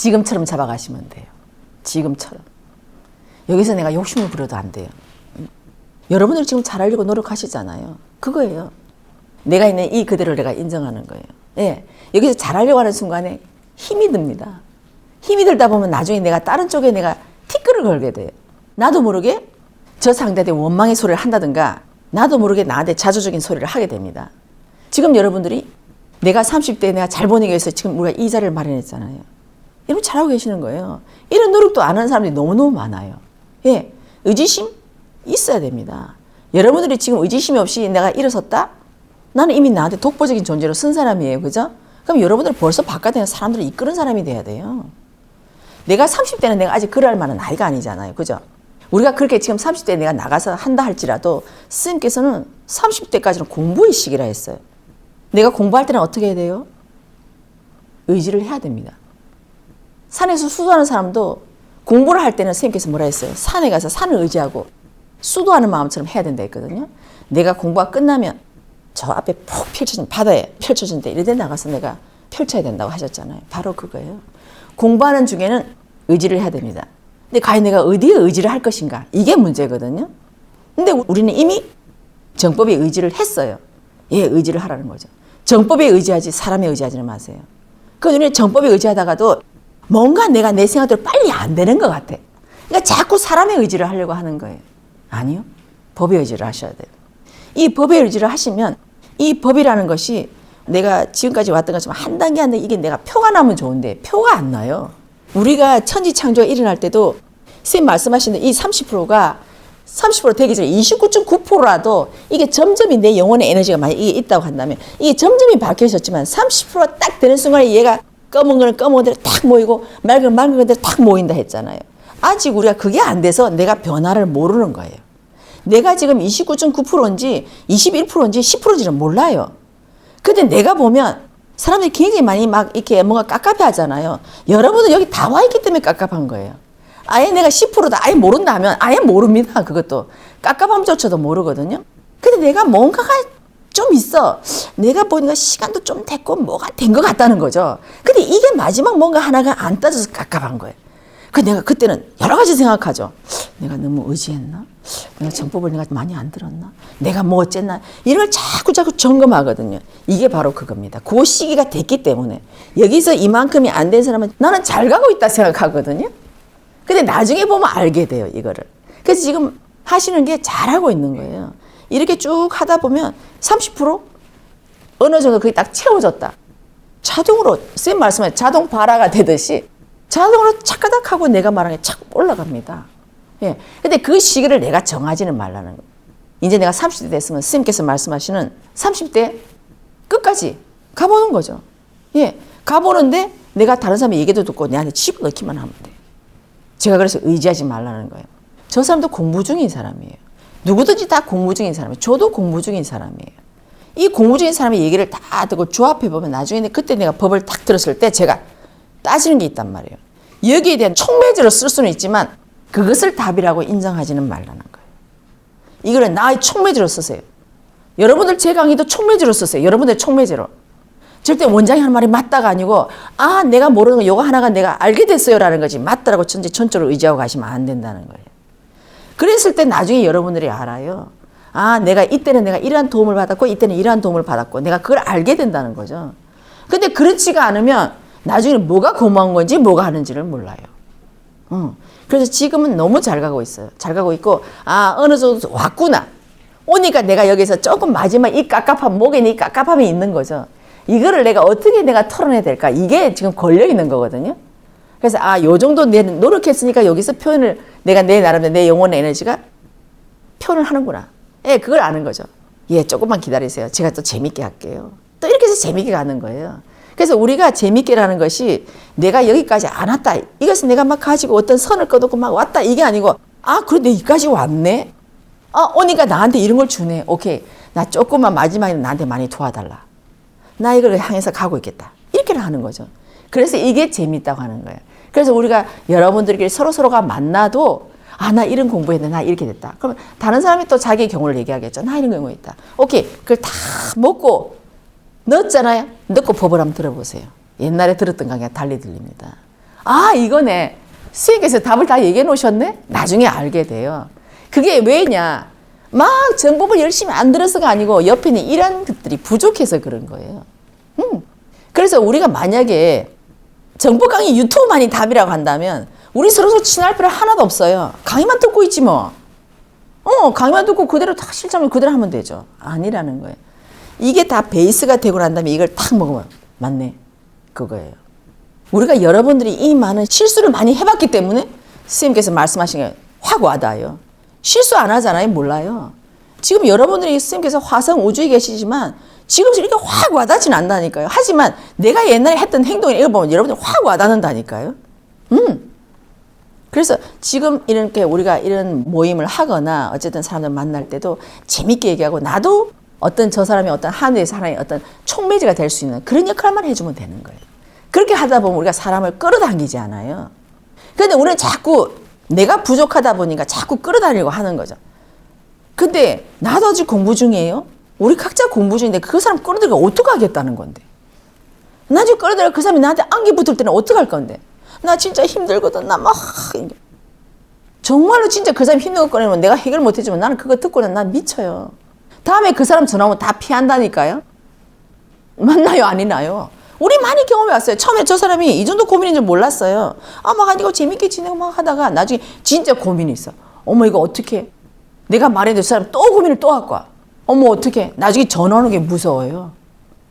지금처럼 잡아가시면 돼요. 지금처럼. 여기서 내가 욕심을 부려도 안 돼요. 여러분들 지금 잘하려고 노력하시잖아요. 그거예요. 내가 있는 이 그대로를 내가 인정하는 거예요. 예. 여기서 잘하려고 하는 순간에 힘이 듭니다. 힘이 들다 보면 나중에 내가 다른 쪽에 내가 티끌을 걸게 돼요. 나도 모르게 저 상대한테 원망의 소리를 한다든가 나도 모르게 나한테 자조적인 소리를 하게 됩니다. 지금 여러분들이 내가 30대에 내가 잘 보내기 위해서 지금 우리가 이 자리를 마련했잖아요. 여러분 잘하고 계시는 거예요. 이런 노력도 안 하는 사람들이 너무너무 많아요. 예. 의지심 있어야 됩니다. 여러분들이 지금 의지심이 없이 내가 일어섰다? 나는 이미 나한테 독보적인 존재로 쓴 사람이에요. 그죠? 그럼 여러분들 벌써 바깥에 있는 사람들을 이끄는 사람이 돼야 돼요. 내가 30대는 내가 아직 그럴 만한 나이가 아니잖아요. 그죠? 우리가 그렇게 지금 30대에 내가 나가서 한다 할지라도 스님께서는 30대까지는 공부의 시기라 했어요. 내가 공부할 때는 어떻게 해야 돼요? 의지를 해야 됩니다. 산에서 수도하는 사람도 공부를 할 때는 스님께서 뭐라 했어요? 산에 가서 산을 의지하고 수도하는 마음처럼 해야 된다 했거든요. 내가 공부가 끝나면 저 앞에 푹 펼쳐진 바다에 펼쳐진 데 이런 데 나가서 내가 펼쳐야 된다고 하셨잖아요. 바로 그거예요. 공부하는 중에는 의지를 해야 됩니다. 근데 과연 내가 어디에 의지를 할 것인가? 이게 문제거든요. 근데 우리는 이미 정법에 의지를 했어요. 예, 의지를 하라는 거죠. 정법에 의지하지 사람에 의지하지는 마세요. 그 우리는 정법에 의지하다가도 뭔가 내가 내 생각대로 빨리 안 되는 것 같아. 그러니까 자꾸 사람의 의지를 하려고 하는 거예요. 아니요. 법의 의지를 하셔야 돼요. 이 법의 의지를 하시면 이 법이라는 것이 내가 지금까지 왔던 것처럼 한 단계 한 단계 이게 내가 표가 나면 좋은데 표가 안 나요. 우리가 천지창조가 일어날 때도 선생님 말씀하시는 이 30%가 30% 되기 전에 29.9%라도 이게 점점이 내 영혼의 에너지가 많이 이게 있다고 한다면 이게 점점이 밝혀졌지만 30%딱 되는 순간에 얘가 검은 거는 검은 거대로 딱 모이고 맑은 건 맑은 거대로 딱 모인다 했잖아요. 아직 우리가 그게 안 돼서 내가 변화를 모르는 거예요. 내가 지금 29.9%인지 21%인지 10%인지는 몰라요. 근데 내가 보면 사람들이 굉장히 많이 막 이렇게 뭔가 깝깝해 하잖아요. 여러분은 여기 다 와 있기 때문에 깝깝한 거예요. 아예 내가 10%다 아예 모른다 하면 아예 모릅니다. 그것도 깝깝함조차도 모르거든요. 근데 내가 뭔가가 좀 있어. 내가 보니까 시간도 좀 됐고 뭐가 된 것 같다는 거죠. 근데 이게 마지막 뭔가 하나가 안 따져서 깝깝한 거예요. 그 내가 그때는 여러 가지 생각하죠. 내가 너무 의지했나? 내가 정법을 내가 많이 안 들었나? 내가 뭐 어쨌나? 이런 걸 자꾸 점검하거든요. 이게 바로 그겁니다. 그 시기가 됐기 때문에 여기서 이만큼이 안 된 사람은 나는 잘 가고 있다 생각하거든요. 근데 나중에 보면 알게 돼요, 이거를. 그래서 지금 하시는 게 잘하고 있는 거예요. 이렇게 쭉 하다 보면 30% 어느 정도 그게 딱 채워졌다. 자동으로 쌤 말씀에 자동 발화가 되듯이 자동으로 착가닥 하고 내가 말하는 게 착 올라갑니다. 예. 근데 그 시기를 내가 정하지는 말라는 거예요. 이제 내가 30대 됐으면 스님께서 말씀하시는 30대 끝까지 가보는 거죠. 예. 가보는데 내가 다른 사람의 얘기도 듣고 내한테 집어넣기만 하면 돼. 제가 그래서 의지하지 말라는 거예요. 저 사람도 공부 중인 사람이에요. 누구든지 다 공부 중인 사람이에요. 저도 공부 중인 사람이에요. 이 공부 중인 사람의 얘기를 다 듣고 조합해보면 나중에 그때 내가 법을 딱 들었을 때 제가 따지는 게 있단 말이에요. 여기에 대한 촉매제로 쓸 수는 있지만 그것을 답이라고 인정하지는 말라는 거예요. 이거를 나의 촉매제로 쓰세요. 여러분들 제 강의도 촉매제로 쓰세요. 여러분들 촉매제로. 절대 원장이 하는 말이 맞다가 아니고 아 내가 모르는 거 요거 하나가 내가 알게 됐어요라는 거지 맞다라고 전적으로 의지하고 가시면 안 된다는 거예요. 그랬을 때 나중에 여러분들이 알아요. 아 내가 이때는 내가 이러한 도움을 받았고 이때는 이러한 도움을 받았고 내가 그걸 알게 된다는 거죠. 근데 그렇지가 않으면 나중에 뭐가 고마운 건지 뭐가 하는지를 몰라요. 그래서 지금은 너무 잘 가고 있어요. 잘 가고 있고 아 어느 정도 왔구나. 오니까 내가 여기서 조금 마지막 이 깝깝함 목에 이 깝깝함이 있는 거죠. 이거를 내가 어떻게 내가 털어내야 될까? 이게 지금 걸려 있는 거거든요. 그래서 아, 요 정도 내 노력했으니까 여기서 표현을 내가 내 나름대로 내 영혼의 에너지가 표현을 하는구나. 예, 그걸 아는 거죠. 예, 조금만 기다리세요. 제가 또 재밌게 할게요. 또 이렇게 해서 재밌게 가는 거예요. 그래서 우리가 재밌게라는 것이 내가 여기까지 안 왔다. 이것은 내가 막 가지고 어떤 선을 꺼놓고 막 왔다. 이게 아니고 아, 그래 내 여기까지 왔네. 아, 오니까 나한테 이런 걸 주네. 오케이. 나 조금만 마지막에 나한테 많이 도와달라. 나 이걸 향해서 가고 있겠다. 이렇게 하는 거죠. 그래서 이게 재밌다고 하는 거예요. 그래서 우리가 여러분들끼리 서로가 만나도 아, 나 이런 공부했는데 나 이렇게 됐다. 그러면 다른 사람이 또 자기의 경우를 얘기하겠죠. 나 이런 경우 있다. 오케이. 그걸 다 먹고 넣었잖아요. 넣고 법을 한번 들어보세요. 옛날에 들었던 강의가 달리 들립니다. 아, 이거네. 선생님께서 답을 다 얘기해 놓으셨네? 나중에 알게 돼요. 그게 왜냐? 막 정법을 열심히 안 들어서가 아니고 옆에 있는 이런 것들이 부족해서 그런 거예요. 그래서 우리가 만약에 정법 강의 유튜브만이 답이라고 한다면 우리 서로 친할 필요 하나도 없어요. 강의만 듣고 있지 뭐. 강의만 듣고 그대로 다 실천을 그대로 하면 되죠. 아니라는 거예요. 이게 다 베이스가 되고 난 다음에 이걸 탁 먹으면 맞네. 그거예요. 우리가 여러분들이 이 많은 실수를 많이 해봤기 때문에 선생님께서 말씀하신 게 확 와닿아요. 실수 안 하잖아요. 몰라요. 지금 여러분들이 선생님께서 화성 우주에 계시지만 지금 이렇게 확 와닿지는 않다니까요. 하지만 내가 옛날에 했던 행동을 읽어보면 여러분들 확 와닿는다니까요. 그래서 지금 이렇게 우리가 이런 모임을 하거나 어쨌든 사람들 만날 때도 재밌게 얘기하고 나도 어떤 저 사람이 어떤 하늘의 사람의 어떤 촉매제가 될 수 있는 그런 역할만 해주면 되는 거예요. 그렇게 하다 보면 우리가 사람을 끌어당기지 않아요. 그런데 우리는 자꾸 내가 부족하다 보니까 자꾸 끌어다니려고 하는 거죠. 근데 나도 아직 공부 중이에요. 우리 각자 공부 중인데 그 사람 끌어들이고 어떻게 하겠다는 건데. 나 지금 끌어들여 그 사람이 나한테 안기 붙을 때는 어떡할 건데. 나 진짜 힘들거든. 나 막 정말로 진짜 그 사람이 힘든 거 꺼내면 내가 해결 못 해주면 나는 그거 듣고는 난 미쳐요. 다음에 그 사람 전화 오면 다 피한다니까요. 맞나요? 아니나요? 우리 많이 경험해 왔어요. 처음에 저 사람이 이 정도 고민인 줄 몰랐어요. 막 아니고 재밌게 지내고 막 하다가 나중에 진짜 고민이 있어. 어머 이거 어떻게? 내가 말해도 저 사람 또 고민을 또 갖고 와. 어머 어떻게? 나중에 전화 오는 게 무서워요.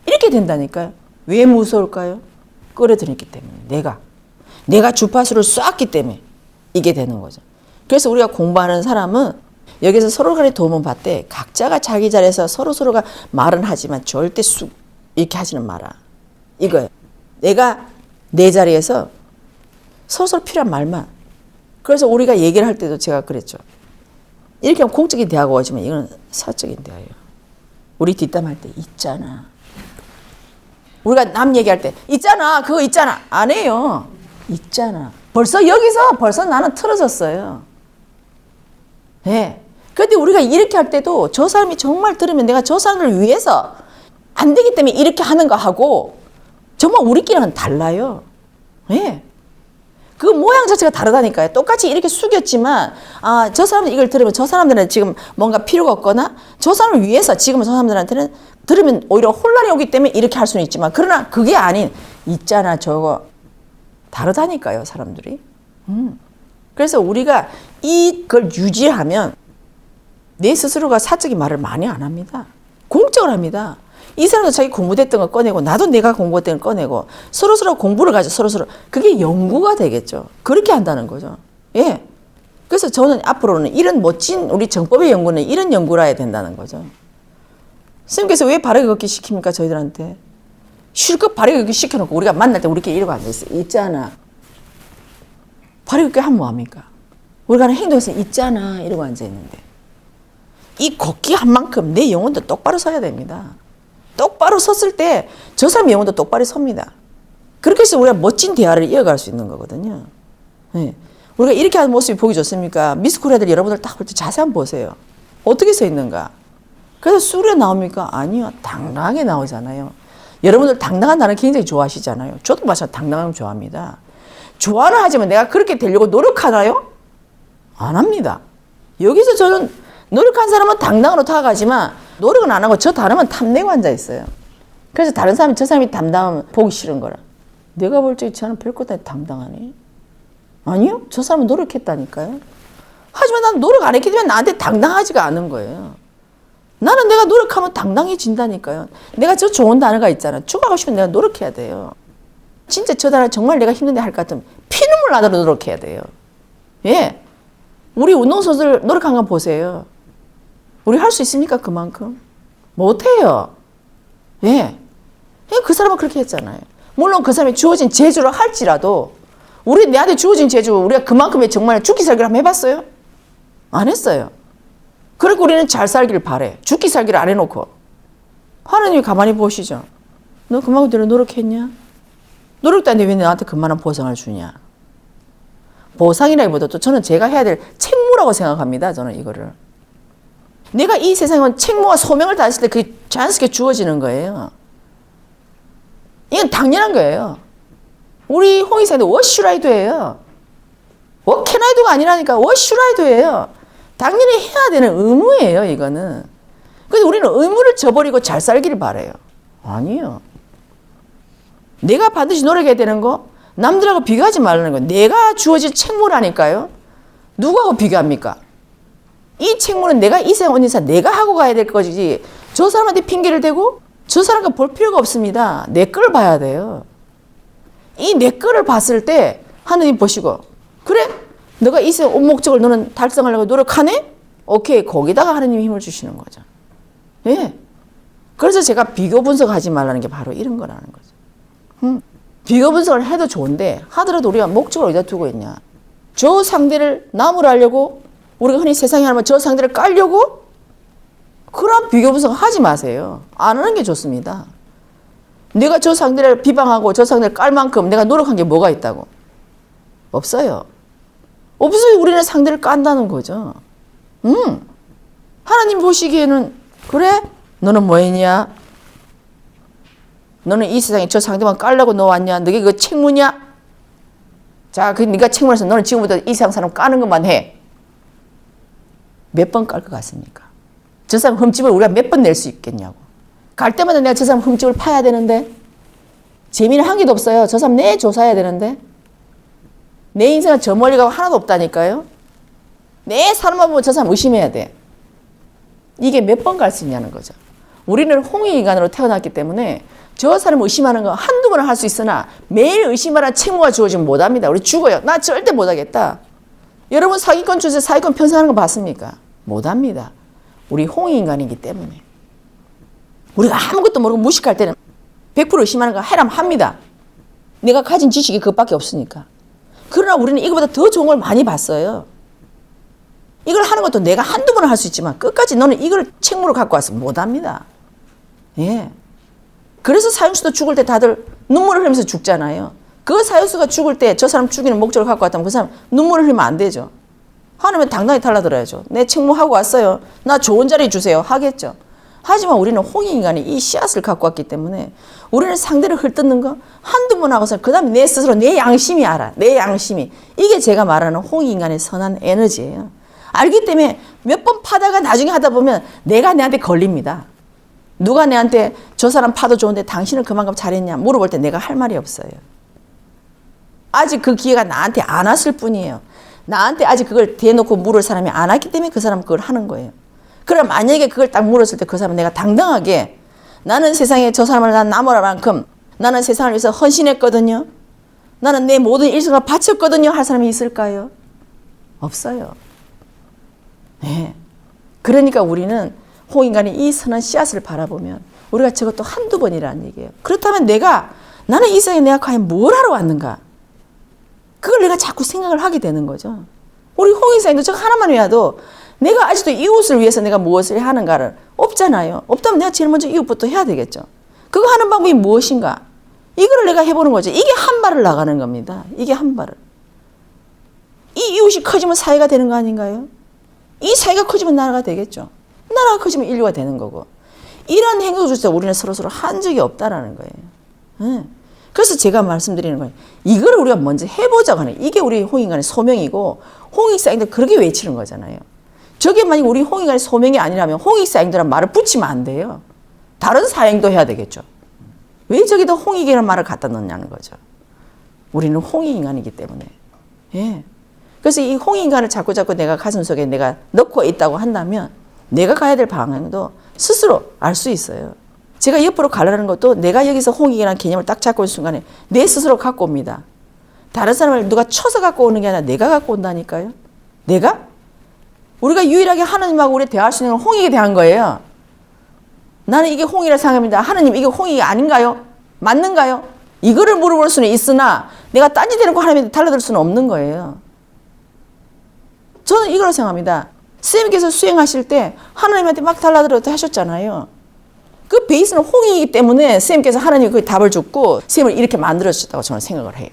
이렇게 된다니까요. 왜 무서울까요? 끌어들였기 때문에. 내가 주파수를 쐈기 때문에 이게 되는 거죠. 그래서 우리가 공부하는 사람은 여기서 서로 간에 도움을 받되 각자가 자기 자리에서 서로가 말은 하지만 절대 쑥 이렇게 하지는 마라. 이거예요. 내가 내 자리에서 서로 필요한 말만. 그래서 우리가 얘기를 할 때도 제가 그랬죠. 이렇게 하면 공적인 대화가 오지만 이건 사적인 대화예요. 우리 뒷담할 때 있잖아. 우리가 남 얘기할 때 있잖아. 그거 있잖아. 안 해요. 있잖아. 벌써 나는 틀어졌어요. 네. 근데 우리가 이렇게 할 때도 저 사람이 정말 들으면 내가 저 사람을 위해서 안 되기 때문에 이렇게 하는 거 하고 정말 우리끼리는 달라요. 네. 그 모양 자체가 다르다니까요. 똑같이 이렇게 숙였지만 저 사람은 이걸 들으면 저 사람들은 지금 뭔가 필요가 없거나 저 사람을 위해서 지금은 저 사람들한테는 들으면 오히려 혼란이 오기 때문에 이렇게 할 수는 있지만 그러나 그게 아닌 있잖아 저거 다르다니까요. 사람들이. 그래서 우리가 이걸 유지하면 내 스스로가 사적인 말을 많이 안 합니다. 공적으로 합니다. 이 사람도 자기 공부됐던 거 꺼내고 나도 내가 공부했던 거 꺼내고 서로 공부를 가지고 서로 그게 연구가 되겠죠. 그렇게 한다는 거죠. 예. 그래서 저는 앞으로는 이런 멋진 우리 정법의 연구는 이런 연구를 해야 된다는 거죠. 선생님께서 왜 바르게 걷기 시킵니까? 저희들한테. 실컷 바르게 걷기 시켜놓고 우리가 만날 때 우리끼리 이러고 앉아있어요. 있잖아. 바르게 걷기 하면 뭐합니까? 우리가 하는 행동에서 있잖아 이러고 앉아있는데 이 걷기 한 만큼 내 영혼도 똑바로 서야 됩니다. 똑바로 섰을 때 저 사람 영혼도 똑바로 섭니다. 그렇게 해서 우리가 멋진 대화를 이어갈 수 있는 거거든요. 네. 우리가 이렇게 하는 모습이 보기 좋습니까? 미스코리아들 여러분들 딱 볼 때 자세히 한번 보세요. 어떻게 서 있는가? 그래서 수레 나옵니까? 아니요. 당당하게 나오잖아요. 여러분들 당당한 단어 굉장히 좋아하시잖아요. 저도 마찬가지로 당당함 좋아합니다. 좋아는 하지만 내가 그렇게 되려고 노력하나요? 안 합니다. 여기서 저는 노력한 사람은 당당으로 다가가지만 노력은 안 하고 저 다르면 탐내고 앉아있어요. 그래서 다른 사람이 저 사람이 담당하면 보기 싫은 거라. 내가 볼 적에 저는 별것 다 당당하니? 아니요. 저 사람은 노력했다니까요. 하지만 난 노력 안 했기 때문에 나한테 당당하지가 않은 거예요. 나는 내가 노력하면 당당해진다니까요. 내가 저 좋은 단어가 있잖아. 추가하고 싶으면 내가 노력해야 돼요. 진짜 저 단어 정말 내가 힘든데 할 것 같으면 피눈물 나도록 노력해야 돼요. 예. 우리 운동선수들 노력한 거 보세요. 우리 할 수 있습니까? 그만큼? 못해요. 예. 그 사람은 그렇게 했잖아요. 물론 그 사람이 주어진 재주를 할지라도 내한테 주어진 재주 우리가 그만큼의 정말 죽기 살기를 한번 해봤어요? 안 했어요. 그리고 우리는 잘 살기를 바래. 죽기 살기를 안 해놓고. 하나님이 가만히 보시죠. 너 그만큼 노력했냐? 노력도 안 돼 왜 나한테 그만한 보상을 주냐? 보상이라기보다도 저는 제가 해야 될 책무라고 생각합니다. 저는 이거를. 내가 이 세상은 책무와 소명을 다했을 때 그게 자연스럽게 주어지는 거예요. 이건 당연한 거예요. 우리 홍익사인도 What should I do예요. What can I do가 아니라니까 What should I do예요. 당연히 해야 되는 의무예요, 이거는. 그래서 우리는 의무를 저버리고 잘 살기를 바라요. 아니요. 내가 반드시 노력해야 되는 거, 남들하고 비교하지 말라는 거. 내가 주어진 책무라니까요. 누구하고 비교합니까? 이 책무는 내가 이 세상 온 이상 내가 하고 가야 될 거지. 저 사람한테 핑계를 대고 저 사람과 볼 필요가 없습니다. 내 거를 봐야 돼요. 이 내 거를 봤을 때 하느님 보시고 그래? 너가 이 세상 온 목적을 너는 달성하려고 노력하네? 오케이. 거기다가 하느님이 힘을 주시는 거죠. 예. 그래서 제가 비교 분석하지 말라는 게 바로 이런 거라는 거죠. 비교 분석을 해도 좋은데 하더라도 우리가 목적을 어디다 두고 있냐. 저 상대를 나무로 하려고 우리가 흔히 세상에 하면 저 상대를 깔려고 그런 비교 분석 하지 마세요. 안 하는 게 좋습니다. 내가 저 상대를 비방하고 저 상대를 깔 만큼 내가 노력한 게 뭐가 있다고? 없어요. 없어요. 우리는 상대를 깐다는 거죠. 하나님 보시기에는 그래? 너는 뭐 했냐? 너는 이 세상에 저 상대만 깔려고 너 왔냐? 너게 그 책무냐? 자, 그 네가 책무에서 너는 지금부터 이 세상 사람 까는 것만 해. 몇 번 깔 것 같습니까? 저 사람 흠집을 우리가 몇 번 낼 수 있겠냐고. 갈 때마다 내가 저 사람 흠집을 파야 되는데 재미는 한 개도 없어요. 저 사람 내 조사해야 되는데 내 인생은 저 멀리 가고 하나도 없다니까요. 내 사람만 보면 저 사람 의심해야 돼. 이게 몇 번 갈 수 있냐는 거죠. 우리는 홍익인간으로 태어났기 때문에 저 사람 의심하는 거 한두 번은 할 수 있으나 매일 의심하라는 책무가 주어지면 못합니다. 우리 죽어요. 나 절대 못하겠다. 여러분 사기꾼 주제 사기꾼 편성하는 거 봤습니까? 못합니다. 우리 홍익인간이기 때문에. 우리가 아무것도 모르고 무식할 때는 100% 의심하는 거 해라면 합니다. 내가 가진 지식이 그것밖에 없으니까. 그러나 우리는 이거보다 더 좋은 걸 많이 봤어요. 이걸 하는 것도 내가 한두 번은 할 수 있지만 끝까지 너는 이걸 책무로 갖고 와서 못합니다. 예. 그래서 사형수도 죽을 때 다들 눈물을 흘리면서 죽잖아요. 그 사형수가 죽을 때 저 사람 죽이는 목적을 갖고 왔다면 그 사람 눈물을 흘리면 안 되죠. 하나님은 당당히 달라들어야죠. 내 책무하고 왔어요. 나 좋은 자리 주세요. 하겠죠. 하지만 우리는 홍익인간이 이 씨앗을 갖고 왔기 때문에 우리는 상대를 헐뜯는 거 한두 번 하고서 그 다음에 내 스스로 내 양심이 알아. 내 양심이. 이게 제가 말하는 홍익인간의 선한 에너지예요. 알기 때문에 몇 번 파다가 나중에 하다 보면 내가 내한테 걸립니다. 누가 내한테 저 사람 파도 좋은데 당신은 그만큼 잘했냐 물어볼 때 내가 할 말이 없어요. 아직 그 기회가 나한테 안 왔을 뿐이에요. 나한테 아직 그걸 대놓고 물을 사람이 안 왔기 때문에 그 사람은 그걸 하는 거예요. 그럼 만약에 그걸 딱 물었을 때 그 사람은 내가 당당하게 나는 세상에 저 사람을 난 나무랄 만큼 나는 세상을 위해서 헌신했거든요. 나는 내 모든 일생을 바쳤거든요. 할 사람이 있을까요? 없어요. 네. 그러니까 우리는 홍익인간이 이 선한 씨앗을 바라보면 우리가 저것도 한두 번이라는 얘기예요. 그렇다면 나는 이 세상에 내가 과연 뭘 하러 왔는가? 그걸 내가 자꾸 생각을 하게 되는 거죠. 우리 홍익사님도 저 하나만 해도 내가 아직도 이웃을 위해서 내가 무엇을 하는가를 없잖아요. 없다면 내가 제일 먼저 이웃부터 해야 되겠죠. 그거 하는 방법이 무엇인가? 이거를 내가 해보는 거죠. 이게 한 발을 나가는 겁니다. 이게 한 발을. 이 이웃이 커지면 사회가 되는 거 아닌가요? 이 사회가 커지면 나라가 되겠죠. 나라가 커지면 인류가 되는 거고. 이런 행동조차 우리는 서로서로 한 적이 없다라는 거예요. 그래서 제가 말씀드리는 거예요. 이거를 우리가 먼저 해보자고 하는 이게 우리 홍익인간의 소명이고 홍익사님도 그렇게 외치는 거잖아요. 저게 만약 우리 홍익인간의 소명이 아니라면 홍익사님들은 말을 붙이면 안 돼요. 다른 사행도 해야 되겠죠. 왜 저기다 홍익이라는 말을 갖다 넣냐는 거죠. 우리는 홍익인간이기 때문에. 예. 그래서 이 홍익인간을 자꾸 내가 가슴속에 내가 넣고 있다고 한다면 내가 가야 될 방향도 스스로 알 수 있어요. 제가 옆으로 가려는 것도 내가 여기서 홍익이라는 개념을 딱 잡고 있는 순간에 내 스스로 갖고 옵니다. 다른 사람을 누가 쳐서 갖고 오는 게 아니라 내가 갖고 온다니까요. 내가? 우리가 유일하게 하나님하고 우리 대화할 수 있는 건 홍익에 대한 거예요. 나는 이게 홍익이라 생각합니다. 하나님 이게 홍익이 아닌가요? 맞는가요? 이거를 물어볼 수는 있으나 내가 딴짓 대놓고 하나님한테 달라들 수는 없는 거예요. 저는 이걸 생각합니다. 선생님께서 수행하실 때 하나님한테 막 달라들어도 하셨잖아요. 그 베이스는 홍익이기 때문에 선생님께서 하나님이 그 답을 줬고 선생님을 이렇게 만들어주셨다고 저는 생각을 해요.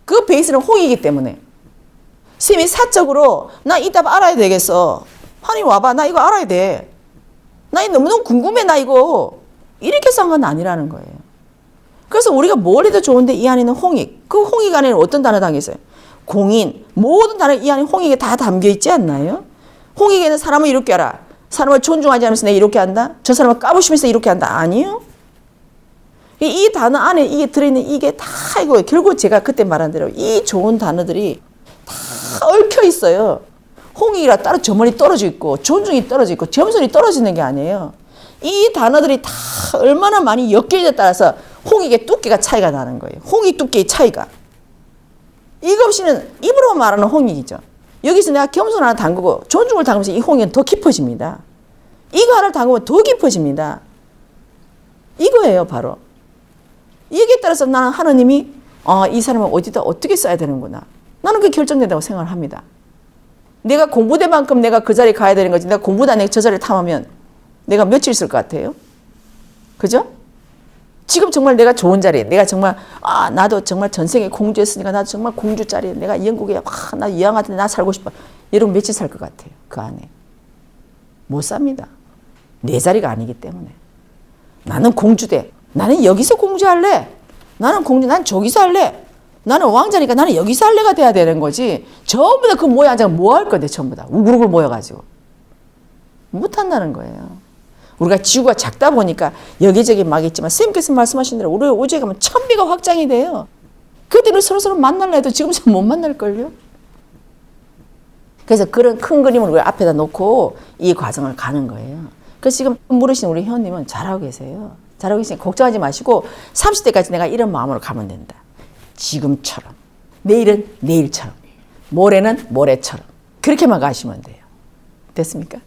그 베이스는 홍익이기 때문에 선생님이 사적으로 나 이 답 알아야 되겠어. 하나님 와봐. 나 이거 알아야 돼. 나 이거 너무너무 궁금해. 나 이거. 이렇게 산 건 아니라는 거예요. 그래서 우리가 뭘 해도 좋은데 이 안에는 홍익. 그 홍익 안에는 어떤 단어 담겨 있어요? 공인. 모든 단어 이 안에 홍익에 다 담겨 있지 않나요? 홍익에는 사람을 이롭게 하라. 사람을 존중하지 않으면서 내가 이렇게 한다? 저 사람을 까부시면서 이렇게 한다? 아니요. 이 단어 안에 이게 들어있는 이게 다 이거예요. 결국 제가 그때 말한 대로 이 좋은 단어들이 다 얽혀 있어요. 홍익이라 따로 저머리 떨어져 있고 존중이 떨어져 있고 점선이 떨어지는 게 아니에요. 이 단어들이 다 얼마나 많이 엮여에 따라서 홍익의 두께가 차이가 나는 거예요. 홍익 두께의 차이가. 이거 없이는 입으로 말하는 홍익이죠. 여기서 내가 겸손 하나 담그고 존중을 담으면서 이 홍익은 더 깊어집니다. 이거 하나를 담그면 더 깊어집니다. 이거예요, 바로. 여기에 따라서 나는 하나님이 이 사람을 어디다 어떻게 써야 되는구나. 나는 그게 결정된다고 생각을 합니다. 내가 공부된 만큼 내가 그 자리에 가야 되는 거지. 내가 공부도 안 해서 저 자리에 탐하면 내가 며칠 있을 것 같아요? 그죠? 지금 정말 내가 좋은 자리에 내가 정말 나도 정말 전생에 공주였으니까 나도 정말 공주 자리에 내가 영국에 나 이왕 같은데 나 살고 싶어. 여러분 며칠 살 것 같아요? 그 안에. 못 삽니다. 내 자리가 아니기 때문에. 나는 공주대. 나는 여기서 공주할래. 나는 공주. 난 저기서 할래. 나는 왕자니까 나는 여기서 할래가 돼야 되는 거지. 전부 다 그 모여 앉아서 뭐 할 건데 전부 다. 우글우글 모여가지고. 못한다는 거예요. 우리가 지구가 작다 보니까 여기저기 막 있지만 선생님께서 말씀하신 대로 우리 우주에 가면 천비가 확장이 돼요. 그들을 서로서로 만날라 해도 지금처럼 못 만날걸요. 그래서 그런 큰 그림을 우리 앞에다 놓고 이 과정을 가는 거예요. 그래서 지금 물으신 우리 회원님은 잘하고 계세요. 잘하고 계시니까 걱정하지 마시고 30대까지 내가 이런 마음으로 가면 된다. 지금처럼. 내일은 내일처럼. 모레는 모레처럼. 그렇게만 가시면 돼요. 됐습니까?